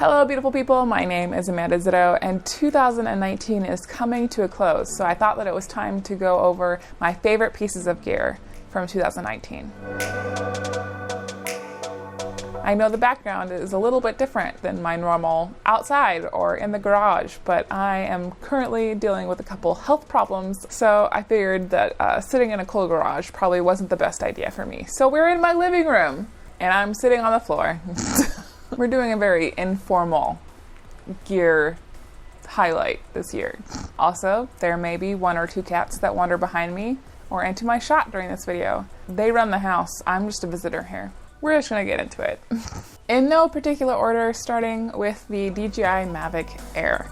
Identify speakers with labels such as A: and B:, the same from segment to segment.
A: Hello beautiful people, my name is Amanda Zitto and 2019 is coming to a close, so I thought that it was time to go over my favorite pieces of gear from 2019. I know the background is a little bit different than my normal outside or in the garage, but I am currently dealing with a couple health problems, so I figured that sitting in a cool garage probably wasn't the best idea for me. So we're in my living room and I'm sitting on the floor. We're doing a very informal gear highlight this year. Also, there may be one or two cats that wander behind me or into my shot during this video. They run the house. I'm just a visitor here. We're just gonna get into it. In no particular order, starting with the DJI Mavic Air.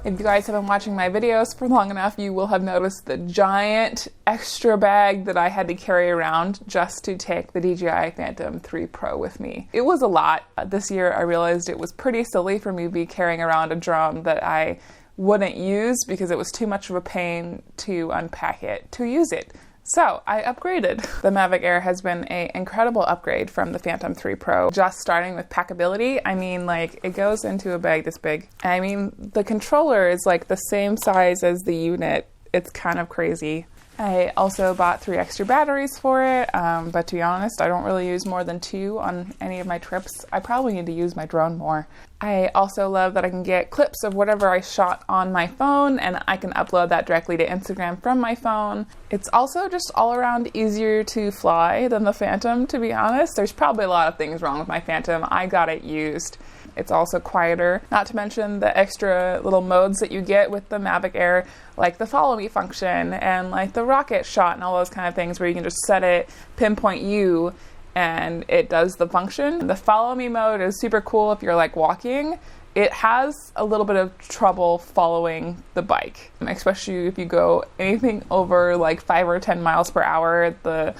A: If you guys have been watching my videos for long enough, you will have noticed the giant extra bag that I had to carry around just to take the DJI Phantom 3 Pro with me. It was a lot. This year I realized it was pretty silly for me to be carrying around a drone that I wouldn't use because it was too much of a pain to unpack it to use it. So I upgraded. The Mavic Air has been an incredible upgrade from the Phantom 3 Pro. Just starting with packability, I mean, like, it goes into a bag this big. I mean, the controller is like the same size as the unit. It's kind of crazy. I also bought 3 extra batteries for it, but to be honest, I don't really use more than 2 on any of my trips. I probably need to use my drone more. I also love that I can get clips of whatever I shot on my phone and I can upload that directly to Instagram from my phone. It's also just all around easier to fly than the Phantom, to be honest. There's probably a lot of things wrong with my Phantom. I got it used. It's also quieter, not to mention the extra little modes that you get with the Mavic Air, like the follow me function and like the rocket shot and all those kind of things where you can just set it, pinpoint you, and it does the function. The follow me mode is super cool if you're like walking. It has a little bit of trouble following the bike, especially if you go anything over like 5 or 10 miles per hour. The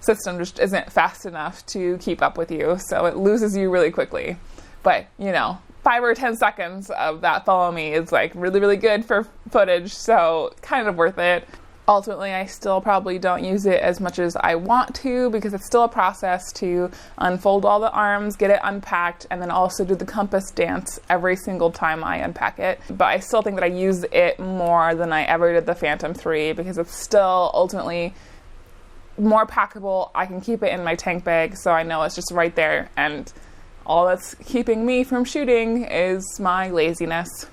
A: system just isn't fast enough to keep up with you, so it loses you really quickly. But, you know, 5 or 10 seconds of that follow me is like really, really good for footage, so kind of worth it. Ultimately, I still probably don't use it as much as I want to because it's still a process to unfold all the arms, get it unpacked, and then also do the compass dance every single time I unpack it. But I still think that I use it more than I ever did the Phantom 3 because it's still ultimately more packable. I can keep it in my tank bag, so I know it's just right there, and all that's keeping me from shooting is my laziness.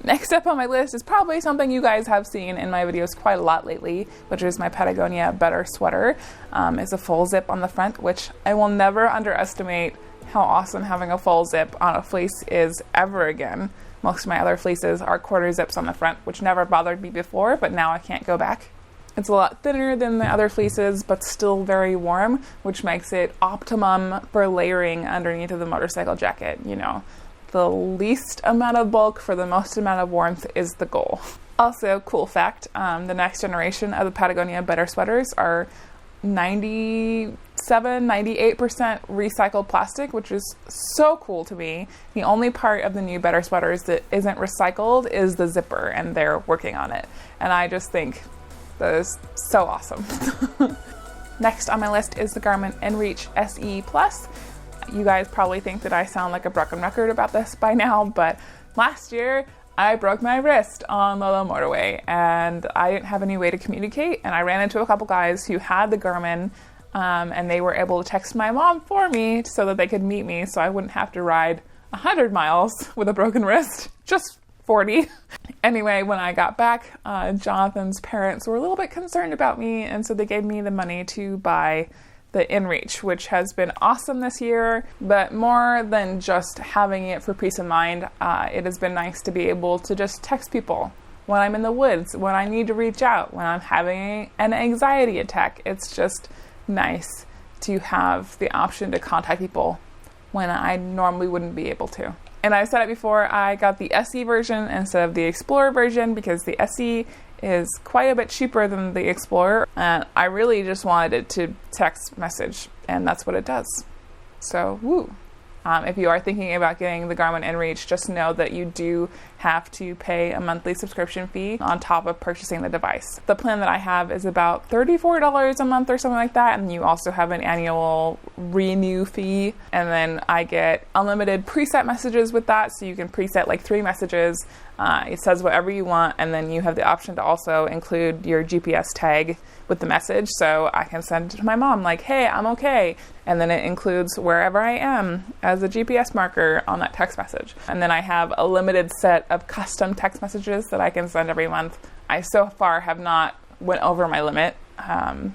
A: Next up on my list is probably something you guys have seen in my videos quite a lot lately, which is my Patagonia Better sweater. It's a full zip on the front, which I will never underestimate how awesome having a full zip on a fleece is ever again. Most of my other fleeces are quarter zips on the front, which never bothered me before, but now I can't go back. It's a lot thinner than the other fleeces, but still very warm, which makes it optimum for layering underneath of the motorcycle jacket. You know, the least amount of bulk for the most amount of warmth is the goal. Also, cool fact, the next generation of the Patagonia Better sweaters are 97-98% recycled plastic, which is so cool to me. The only part of the new Better sweaters that isn't recycled is the zipper, and they're working on it. And I just think that is so awesome. Next on my list is the Garmin InReach SE Plus. You guys probably think that I sound like a broken record about this by now, but last year I broke my wrist on Lolo Motorway and I didn't have any way to communicate, and I ran into a couple guys who had the Garmin and they were able to text my mom for me so that they could meet me so I wouldn't have to ride 100 miles with a broken wrist, just 40. Anyway, when I got back, Jonathan's parents were a little bit concerned about me, and so they gave me the money to buy the InReach, which has been awesome this year, but more than just having it for peace of mind, it has been nice to be able to just text people when I'm in the woods, when I need to reach out, when I'm having an anxiety attack. It's just nice to have the option to contact people when I normally wouldn't be able to. And I've said it before, I got the SE version instead of the Explorer version because the SE is quite a bit cheaper than the Explorer, and I really just wanted it to text message, and that's what it does. So, woo. If you are thinking about getting the Garmin InReach, just know that you do have to pay a monthly subscription fee on top of purchasing the device. The plan that I have is about $34 a month or something like that, and you also have an annual renew fee, and then I get unlimited preset messages with that, so you can preset like 3 messages. It says whatever you want, and then you have the option to also include your GPS tag with the message, so I can send it to my mom like, hey, I'm okay, and then it includes wherever I am as a GPS marker on that text message. And then I have a limited set of custom text messages that I can send every month. I so far have not went over my limit,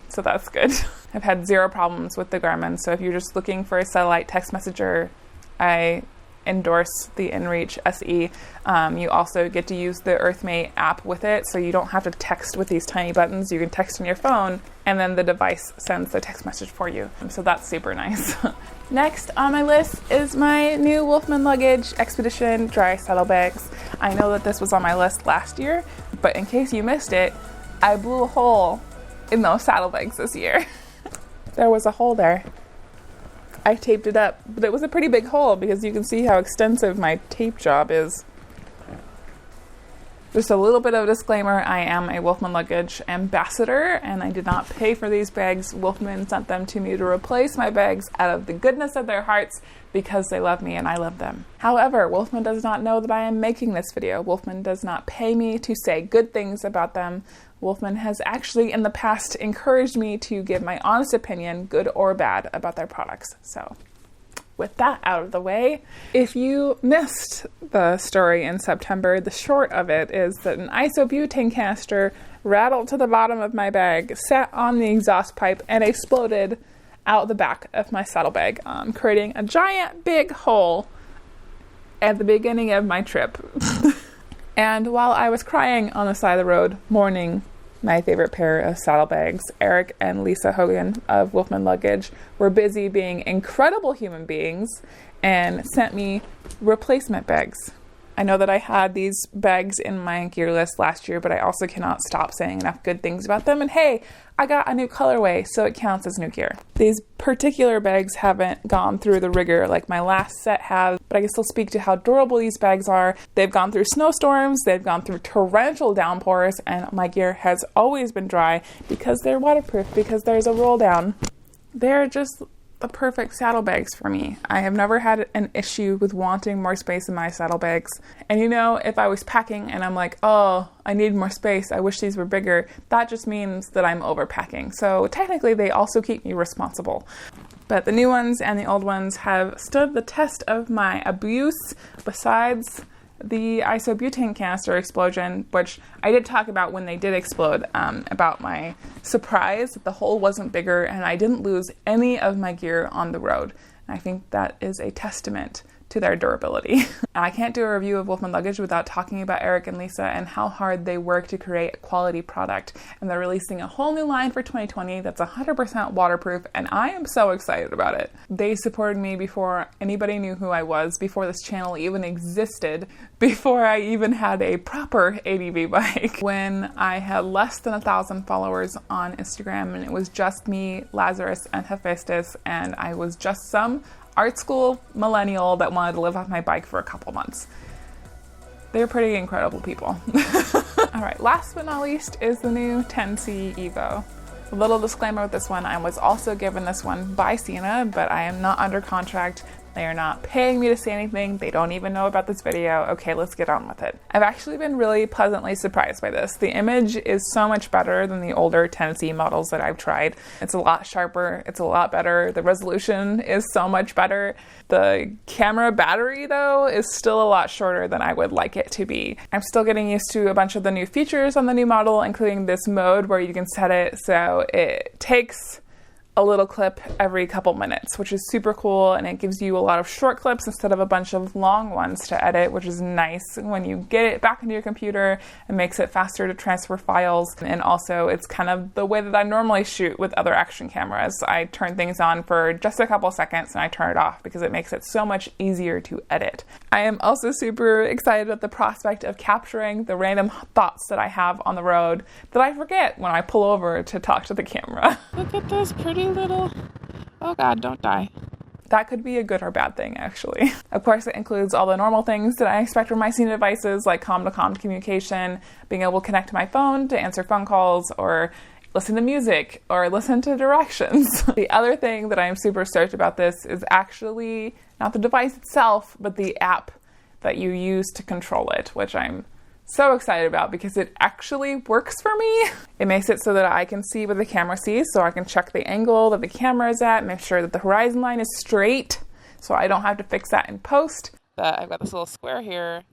A: so that's good. I've had 0 problems with the Garmin, so if you're just looking for a satellite text messenger, I endorse the InReach SE. You also get to use the EarthMate app with it, so you don't have to text with these tiny buttons. You can text on your phone, and then the device sends the text message for you. So that's super nice. Next on my list is my new Wolfman Luggage Expedition Dry Saddlebags. I know that this was on my list last year, but in case you missed it, I blew a hole in those saddlebags this year. There was a hole there. I taped it up, but it was a pretty big hole because you can see how extensive my tape job is. Just a little bit of a disclaimer, I am a Wolfman Luggage ambassador, and I did not pay for these bags. Wolfman sent them to me to replace my bags out of the goodness of their hearts because they love me and I love them. However, Wolfman does not know that I am making this video. Wolfman does not pay me to say good things about them. Wolfman has actually in the past encouraged me to give my honest opinion, good or bad, about their products. So with that out of the way, if you missed the story in September, the short of it is that an isobutane canister rattled to the bottom of my bag, sat on the exhaust pipe, and exploded out the back of my saddlebag, creating a giant big hole at the beginning of my trip. And while I was crying on the side of the road, mourning my favorite pair of saddlebags, Eric and Lisa Hogan of Wolfman Luggage were busy being incredible human beings and sent me replacement bags. I know that I had these bags in my gear list last year, but I also cannot stop saying enough good things about them. And hey, I got a new colorway, so it counts as new gear. These particular bags haven't gone through the rigor like my last set have, but I can still speak to how durable these bags are. They've gone through snowstorms, they've gone through torrential downpours, and my gear has always been dry because they're waterproof, because there's a roll down. They're just the perfect saddlebags for me. I have never had an issue with wanting more space in my saddlebags. And you know, if I was packing and I'm like, oh, I need more space, I wish these were bigger, that just means that I'm overpacking. So technically they also keep me responsible. But the new ones and the old ones have stood the test of my abuse, besides the isobutane canister explosion, which I did talk about when they did explode, about my surprise that the hole wasn't bigger and I didn't lose any of my gear on the road. And I think that is a testament to their durability. I can't do a review of Wolfman Luggage without talking about Eric and Lisa and how hard they work to create a quality product. And they're releasing a whole new line for 2020 that's 100% waterproof, and I am so excited about it. They supported me before anybody knew who I was, before this channel even existed, before I even had a proper ADV bike. When I had less than 1,000 followers on Instagram, and it was just me, Lazarus, and Hephaestus, and I was just some art school millennial that wanted to live off my bike for a couple months. They're pretty incredible people. All right, last but not least is the new 10C Evo. A little disclaimer with this one, I was also given this one by Sena, but I am not under contract. They are not paying me to say anything. They don't even know about this video. Okay, let's get on with it. I've actually been really pleasantly surprised by this. The image is so much better than the older 10C models that I've tried. It's a lot sharper. It's a lot better. The resolution is so much better. The camera battery, though, is still a lot shorter than I would like it to be. I'm still getting used to a bunch of the new features on the new model, including this mode where you can set it so it takes a little clip every couple minutes, which is super cool, and it gives you a lot of short clips instead of a bunch of long ones to edit, which is nice when you get it back into your computer. It makes it faster to transfer files, and also it's kind of the way that I normally shoot with other action cameras. I turn things on for just a couple seconds and I turn it off because it makes it so much easier to edit. I am also super excited at the prospect of capturing the random thoughts that I have on the road that I forget when I pull over to talk to the camera. Look at this pretty little, oh God, don't die. That could be a good or bad thing, actually. Of course, it includes all the normal things that I expect from my Sena devices, like com-to-com communication, being able to connect to my phone to answer phone calls, or listen to music, or listen to directions. The other thing that I'm super stoked about this is actually not the device itself, but the app that you use to control it, which I'm so excited about because it actually works for me. It makes it so that I can see what the camera sees, so I can check the angle that the camera is at, make sure that the horizon line is straight, so I don't have to fix that in post. I've got this little square here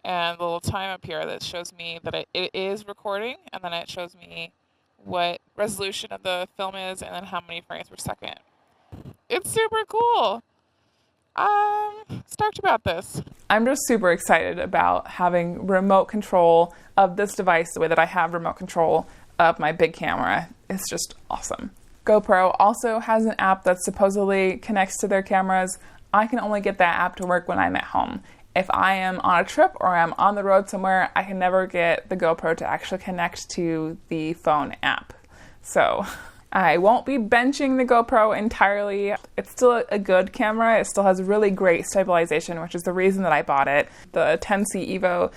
A: and the little time up here that shows me that it is recording, and then it shows me what resolution of the film is and then how many frames per second. It's super cool. I'm stoked about this. I'm just super excited about having remote control of this device the way that I have remote control of my big camera. It's just awesome. GoPro also has an app that supposedly connects to their cameras. I can only get that app to work when I'm at home. If I am on a trip or I'm on the road somewhere, I can never get the GoPro to actually connect to the phone app. So I won't be benching the GoPro entirely. It's still a good camera. It still has really great stabilization, which is the reason that I bought it. The 10C Evo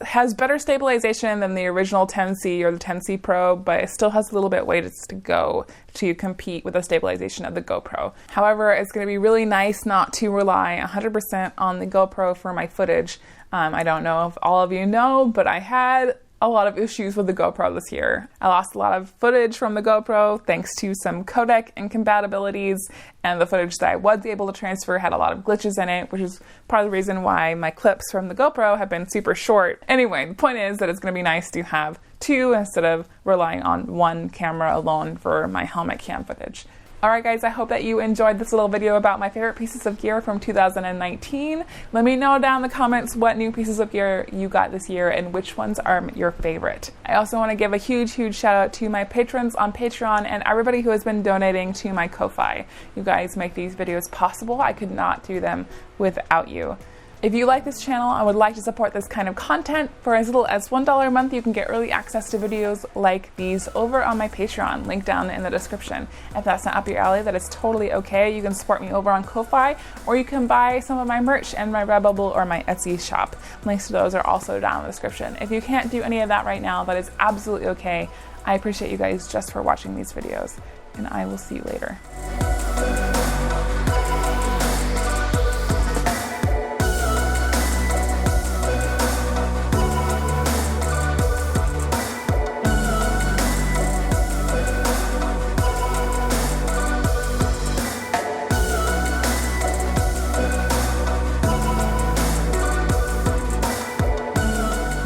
A: has better stabilization than the original 10C or the 10C Pro, but it still has a little bit ways to go to compete with the stabilization of the GoPro. However, it's going to be really nice not to rely 100% on the GoPro for my footage. I don't know if all of you know, but I had a lot of issues with the GoPro this year. I lost a lot of footage from the GoPro thanks to some codec incompatibilities, and the footage that I was able to transfer had a lot of glitches in it, which is part of the reason why my clips from the GoPro have been super short. Anyway, the point is that it's going to be nice to have two instead of relying on one camera alone for my helmet cam footage. Alright guys, I hope that you enjoyed this little video about my favorite pieces of gear from 2019. Let me know down in the comments what new pieces of gear you got this year and which ones are your favorite. I also want to give a huge shout out to my patrons on Patreon and everybody who has been donating to my Ko-Fi. You guys make these videos possible. I could not do them without you. If you like this channel and would like to support this kind of content, for as little as $1 a month, you can get early access to videos like these over on my Patreon, link down in the description. If that's not up your alley, that is totally okay. You can support me over on Ko-Fi, or you can buy some of my merch in my Redbubble or my Etsy shop. Links to those are also down in the description. If you can't do any of that right now, that is absolutely okay. I appreciate you guys just for watching these videos, and I will see you later.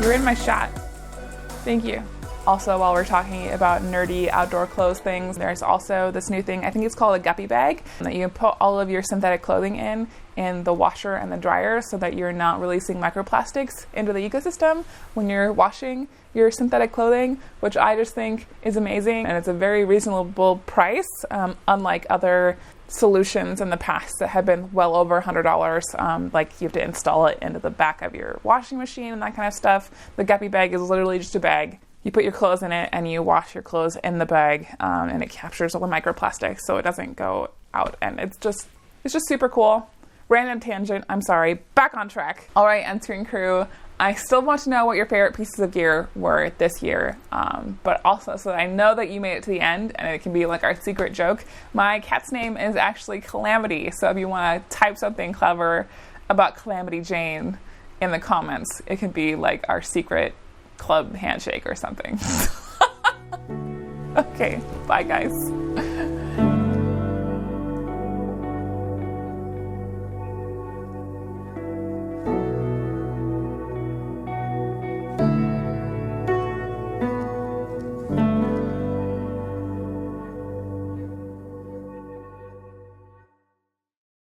A: You're in my shot. Thank you. Also, while we're talking about nerdy outdoor clothes things, there's also this new thing, I think it's called a Guppy bag, that you can put all of your synthetic clothing in the washer and the dryer so that you're not releasing microplastics into the ecosystem when you're washing your synthetic clothing, which I just think is amazing, and it's a very reasonable price, unlike other solutions in the past that have been well over $100, like you have to install it into the back of your washing machine and that kind of stuff. The Guppy bag is literally just a bag. You put your clothes in it and you wash your clothes in the bag, and it captures all the microplastics so it doesn't go out, and it's just super cool. Random tangent, I'm sorry. Back on track. All right, Unscreen crew, I still want to know what your favorite pieces of gear were this year, but also so that I know that you made it to the end and it can be like our secret joke. My cat's name is actually Calamity, so if you want to type something clever about Calamity Jane in the comments, it could be like our secret club handshake or something. Okay, bye guys.